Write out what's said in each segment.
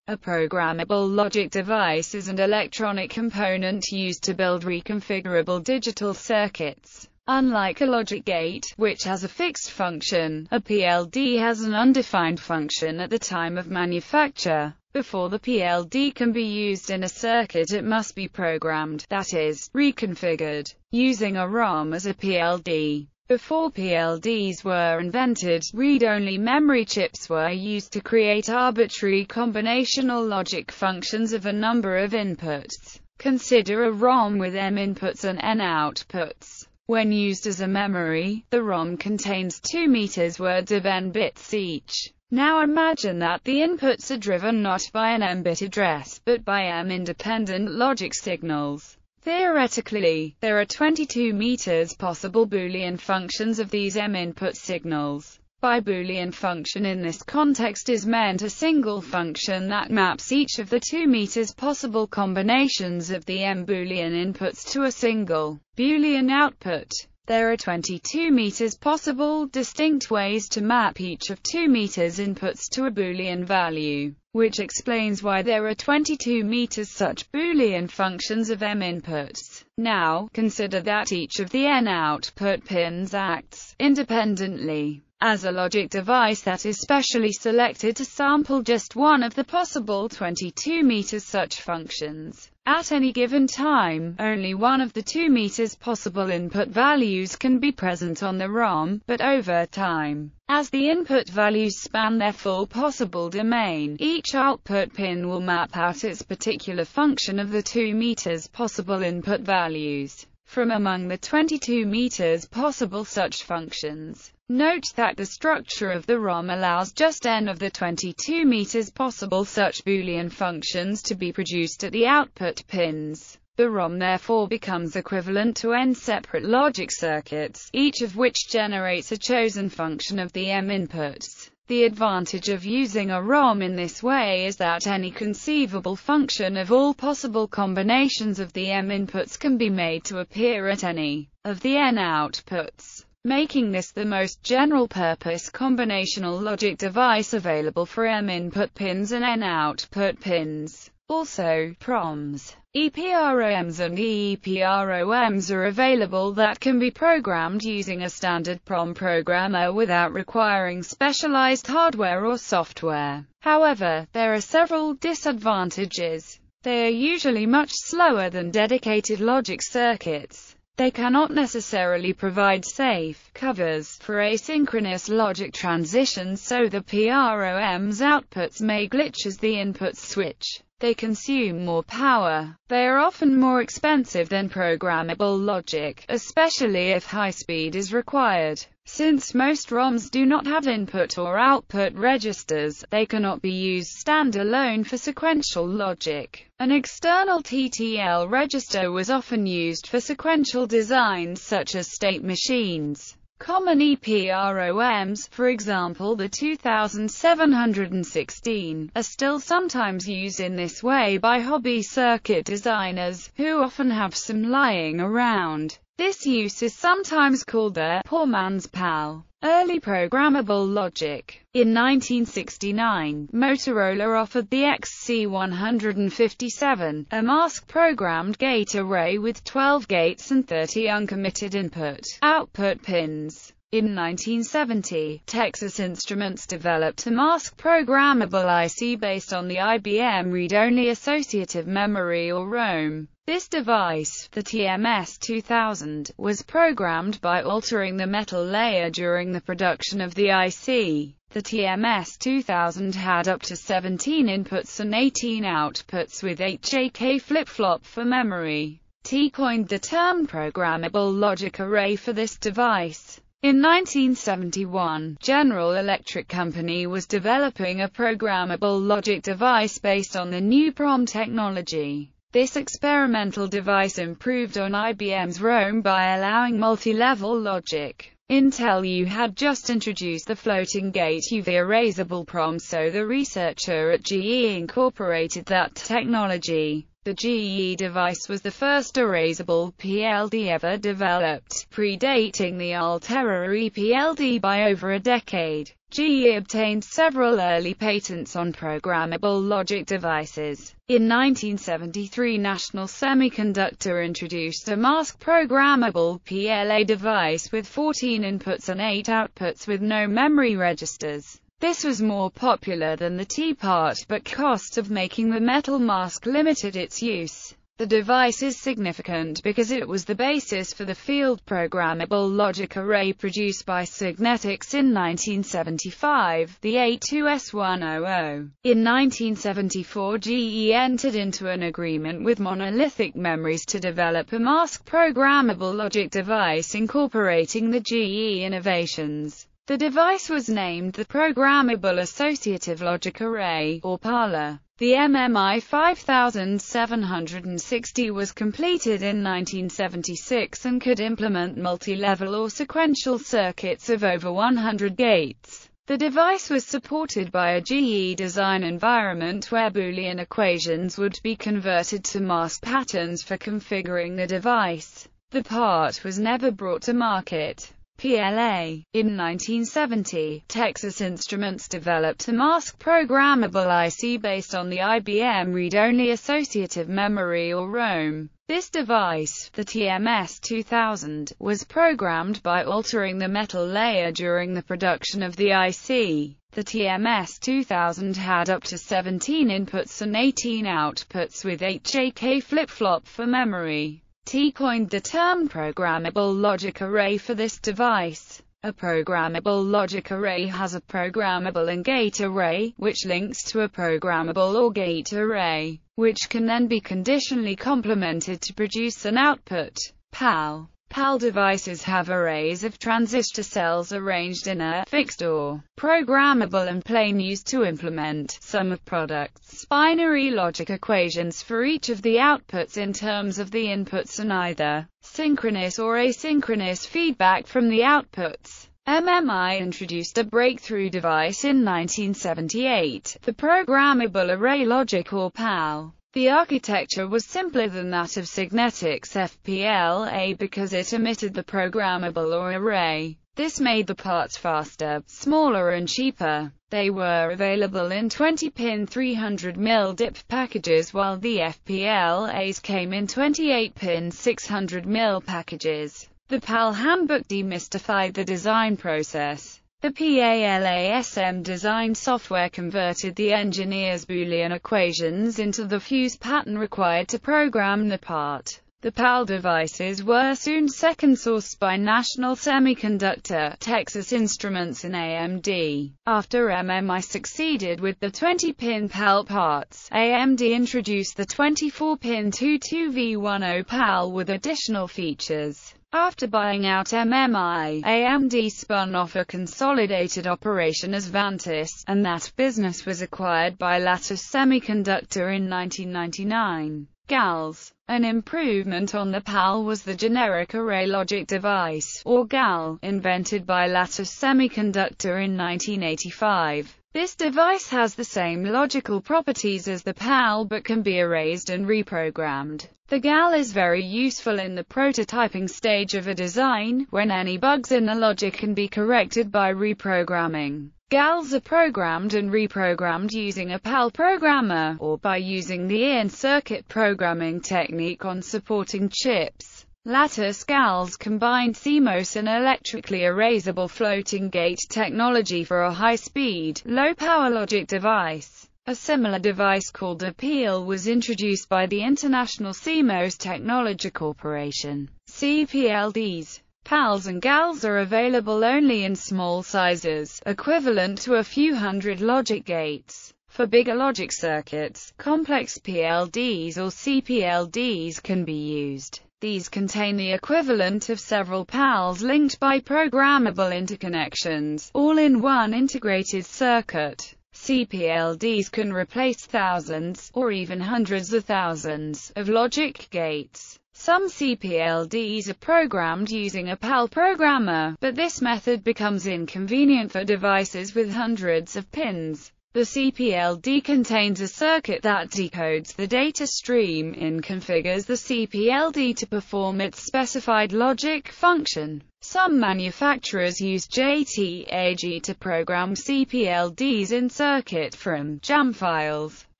A programmable logic device is an electronic component used to build reconfigurable digital circuits. Unlike a logic gate, which has a fixed function, a PLD has an undefined function at the time of manufacture. Before the PLD can be used in a circuit, it must be programmed, that is, reconfigured, using a ROM as a PLD. Before PLDs were invented, read-only memory chips were used to create arbitrary combinational logic functions of a number of inputs. Consider a ROM with m inputs and n outputs. When used as a memory, the ROM contains 2 meters words of n bits each. Now imagine that the inputs are driven not by an m-bit address, but by m-independent logic signals. Theoretically, there are 22 meters possible Boolean functions of these m-input signals. By Boolean function in this context is meant a single function that maps each of the 2 meters possible combinations of the m Boolean inputs to a single Boolean output. There are 22 meters possible distinct ways to map each of 2 meters inputs to a Boolean value, which explains why there are 22 meters such Boolean functions of m inputs. Now, consider that each of the n output pins acts independently as a logic device that is specially selected to sample just one of the possible 22 meters such functions. At any given time, only one of the 2 meters possible input values can be present on the ROM, but over time, as the input values span their full possible domain, each output pin will map out its particular function of the 2 meters possible input values from among the 22 meters possible such functions. Note that the structure of the ROM allows just n of the 22 meters possible such Boolean functions to be produced at the output pins. The ROM therefore becomes equivalent to n separate logic circuits, each of which generates a chosen function of the m inputs. The advantage of using a ROM in this way is that any conceivable function of all possible combinations of the m inputs can be made to appear at any of the n outputs, making this the most general-purpose combinational logic device available for m input pins and n output pins. Also, PROMs, EPROMs and EEPROMs are available that can be programmed using a standard PROM programmer without requiring specialized hardware or software. However, there are several disadvantages. They are usually much slower than dedicated logic circuits. They cannot necessarily provide safe covers for asynchronous logic transitions, so the PROM's outputs may glitch as the inputs switch. They consume more power. They are often more expensive than programmable logic, especially if high speed is required. Since most ROMs do not have input or output registers, they cannot be used standalone for sequential logic. An external TTL register was often used for sequential designs such as state machines. Common EPROMs, for example the 2716, are still sometimes used in this way by hobby circuit designers, who often have some lying around. This use is sometimes called the poor man's PAL. Early programmable logic. In 1969, Motorola offered the XC157, a mask-programmed gate array with 12 gates and 30 uncommitted input-output pins. In 1970, Texas Instruments developed a mask-programmable IC based on the IBM Read-Only Associative Memory or ROM. This device, the TMS-2000, was programmed by altering the metal layer during the production of the IC. The TMS-2000 had up to 17 inputs and 18 outputs with HJK flip-flop for memory. T coined the term programmable logic array for this device. In 1971, General Electric Company was developing a programmable logic device based on the new PROM technology. This experimental device improved on IBM's ROM by allowing multi-level logic. Intel U had just introduced the floating gate UV erasable PROM, so the researcher at GE incorporated that technology. The GE device was the first erasable PLD ever developed, predating the Altera EPLD by over a decade. GE obtained several early patents on programmable logic devices. In 1973, National Semiconductor introduced a mask-programmable PLA device with 14 inputs and 8 outputs with no memory registers. This was more popular than the T-part, but cost of making the metal mask limited its use. The device is significant because it was the basis for the field programmable logic array produced by Signetics in 1975, the A2S100. In 1974, GE entered into an agreement with Monolithic Memories to develop a mask-programmable logic device incorporating the GE innovations. The device was named the Programmable Associative Logic Array, or PALA. The MMI 5760 was completed in 1976 and could implement multi-level or sequential circuits of over 100 gates. The device was supported by a GE design environment where Boolean equations would be converted to mask patterns for configuring the device. The part was never brought to market. PLA. In 1970, Texas Instruments developed a mask-programmable IC based on the IBM Read-Only Associative Memory or ROME. This device, the TMS-2000, was programmed by altering the metal layer during the production of the IC. The TMS-2000 had up to 17 inputs and 18 outputs with 8 JK flip-flop for memory. T coined the term programmable logic array for this device. A programmable logic array has a programmable and gate array, which links to a programmable or gate array, which can then be conditionally complemented to produce an output. PAL. PAL devices have arrays of transistor cells arranged in a fixed or programmable and plane used to implement sum of products binary logic equations for each of the outputs in terms of the inputs and either synchronous or asynchronous feedback from the outputs. MMI introduced a breakthrough device in 1978, the Programmable Array Logic or PAL. The architecture was simpler than that of Signetics FPLA because it omitted the programmable or array. This made the parts faster, smaller and cheaper. They were available in 20-pin 300mm DIP packages while the FPLAs came in 28-pin 600mm packages. The PAL handbook demystified the design process. The PALASM design software converted the engineer's Boolean equations into the fuse pattern required to program the part. The PAL devices were soon second-sourced by National Semiconductor, Texas Instruments and AMD. After MMI succeeded with the 20-pin PAL parts, AMD introduced the 24-pin 22V10 PAL with additional features. After buying out MMI, AMD spun off a consolidated operation as Vantis, and that business was acquired by Lattice Semiconductor in 1999. GALs. An improvement on the PAL was the Generic Array Logic Device, or GAL, invented by Lattice Semiconductor in 1985. This device has the same logical properties as the PAL but can be erased and reprogrammed. The GAL is very useful in the prototyping stage of a design, when any bugs in the logic can be corrected by reprogramming. GALs are programmed and reprogrammed using a PAL programmer, or by using the in-circuit programming technique on supporting chips. Lattice GALs combined CMOS and electrically erasable floating gate technology for a high-speed, low-power logic device. A similar device called a PEAL was introduced by the International CMOS Technology Corporation. PLDs. PALs and GALs are available only in small sizes, equivalent to a few hundred logic gates. For bigger logic circuits, complex PLDs or CPLDs can be used. These contain the equivalent of several PALs linked by programmable interconnections, all in one integrated circuit. CPLDs can replace thousands, or even hundreds of thousands, of logic gates. Some CPLDs are programmed using a PAL programmer, but this method becomes inconvenient for devices with hundreds of pins. The CPLD contains a circuit that decodes the data stream and configures the CPLD to perform its specified logic function. Some manufacturers use DnetSvg to program CPLDs in circuit from jam files,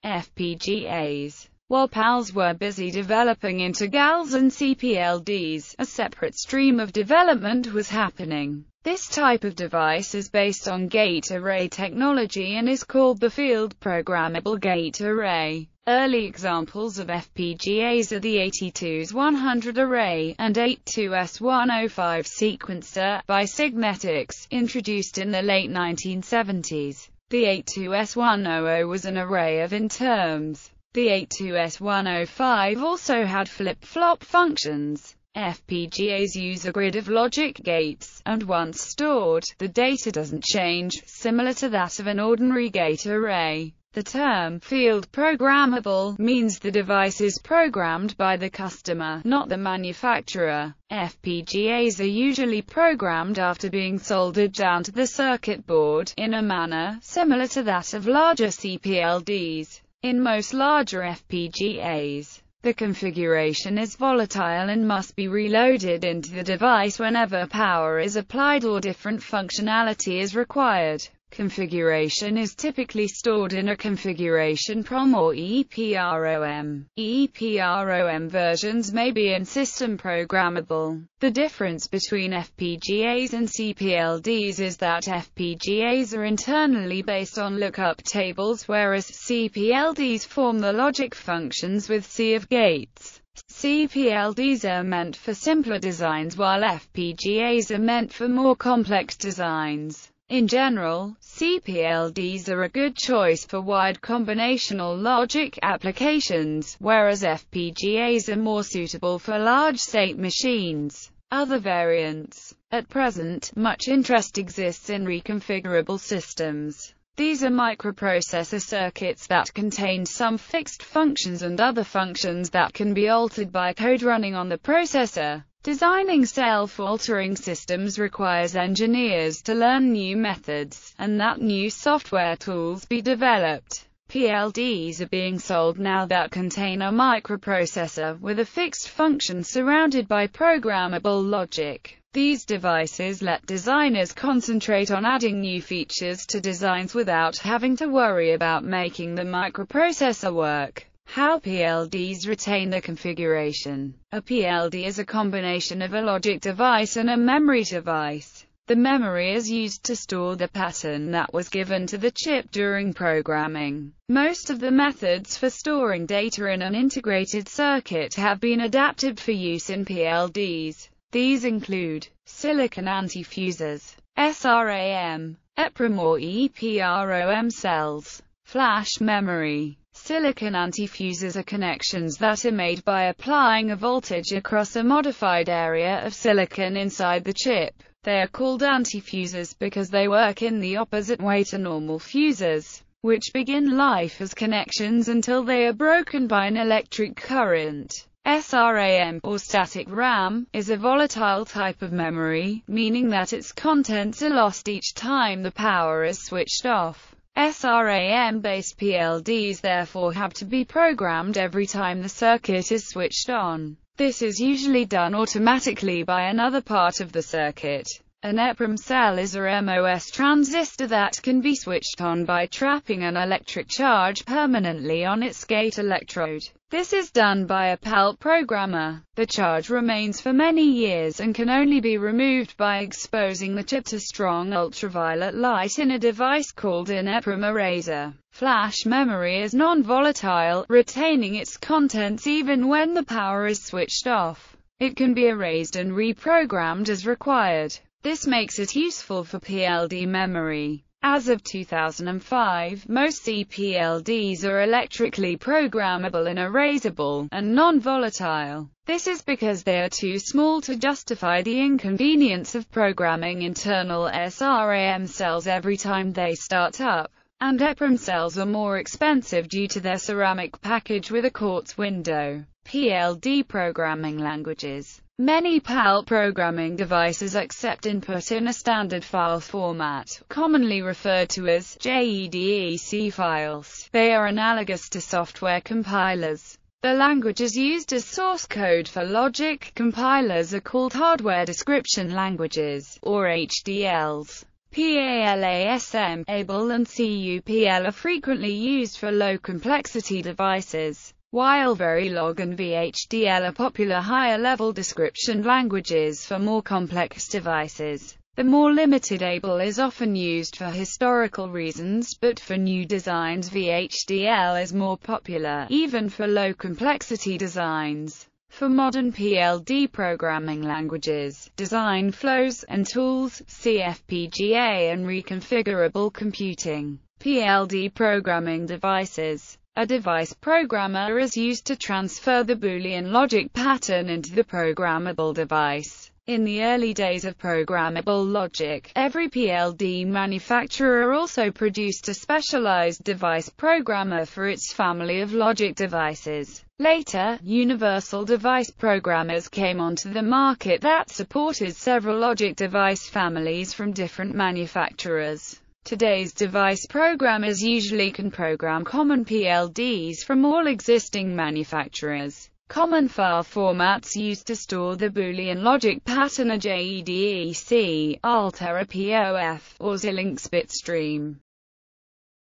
FPGAs. While PALs were busy developing integrals and CPLDs, a separate stream of development was happening. This type of device is based on gate array technology and is called the field programmable gate array. Early examples of FPGAs are the 82S100 array and 82S105 sequencer by Signetics, introduced in the late 1970s. The 82S100 was an array of interms. The 82S105 also had flip-flop functions. FPGAs use a grid of logic gates, and once stored, the data doesn't change, similar to that of an ordinary gate array. The term field programmable means the device is programmed by the customer, not the manufacturer. FPGAs are usually programmed after being soldered down to the circuit board, in a manner similar to that of larger CPLDs. In most larger FPGAs, the configuration is volatile and must be reloaded into the device whenever power is applied or different functionality is required. Configuration is typically stored in a configuration PROM or EEPROM. EEPROM versions may be in system programmable. The difference between FPGAs and CPLDs is that FPGAs are internally based on lookup tables, whereas CPLDs form the logic functions with sea of gates. CPLDs are meant for simpler designs while FPGAs are meant for more complex designs. In general, CPLDs are a good choice for wide combinational logic applications, whereas FPGAs are more suitable for large-state machines. Other variants. At present, much interest exists in reconfigurable systems. These are microprocessor circuits that contain some fixed functions and other functions that can be altered by code running on the processor. Designing self-altering systems requires engineers to learn new methods, and that new software tools be developed. PLDs are being sold now that contain a microprocessor with a fixed function surrounded by programmable logic. These devices let designers concentrate on adding new features to designs without having to worry about making the microprocessor work. How PLDs retain the configuration. A PLD is a combination of a logic device and a memory device. The memory is used to store the pattern that was given to the chip during programming. Most of the methods for storing data in an integrated circuit have been adapted for use in PLDs. These include silicon antifusers, SRAM, EPROM or EEPROM cells, flash memory. Silicon antifusers are connections that are made by applying a voltage across a modified area of silicon inside the chip. They are called antifusers because they work in the opposite way to normal fusers, which begin life as connections until they are broken by an electric current. SRAM, or static RAM, is a volatile type of memory, meaning that its contents are lost each time the power is switched off. SRAM-based PLDs therefore have to be programmed every time the circuit is switched on. This is usually done automatically by another part of the circuit. An EPROM cell is a MOS transistor that can be switched on by trapping an electric charge permanently on its gate electrode. This is done by a PAL programmer. The charge remains for many years and can only be removed by exposing the chip to strong ultraviolet light in a device called an EPROM eraser. Flash memory is non-volatile, retaining its contents even when the power is switched off. It can be erased and reprogrammed as required. This makes it useful for PLD memory. As of 2005, most CPLDs are electrically programmable and erasable, and non-volatile. This is because they are too small to justify the inconvenience of programming internal SRAM cells every time they start up, and EPROM cells are more expensive due to their ceramic package with a quartz window. PLD programming languages. Many PAL programming devices accept input in a standard file format, commonly referred to as JEDEC files. They are analogous to software compilers. The languages used as source code for logic compilers are called hardware description languages, or HDLs. PALASM, ABLE and CUPL are frequently used for low-complexity devices, while Verilog and VHDL are popular higher-level description languages for more complex devices. The more limited ABLE is often used for historical reasons, but for new designs VHDL is more popular, even for low-complexity designs. For modern PLD programming languages, design flows and tools, see FPGA and reconfigurable computing. PLD programming devices. A device programmer is used to transfer the Boolean logic pattern into the programmable device. In the early days of programmable logic, every PLD manufacturer also produced a specialized device programmer for its family of logic devices. Later, universal device programmers came onto the market that supported several logic device families from different manufacturers. Today's device programmers usually can program common PLDs from all existing manufacturers. Common file formats used to store the Boolean logic pattern are JEDEC, ALT, POF, or Xilinx bitstream.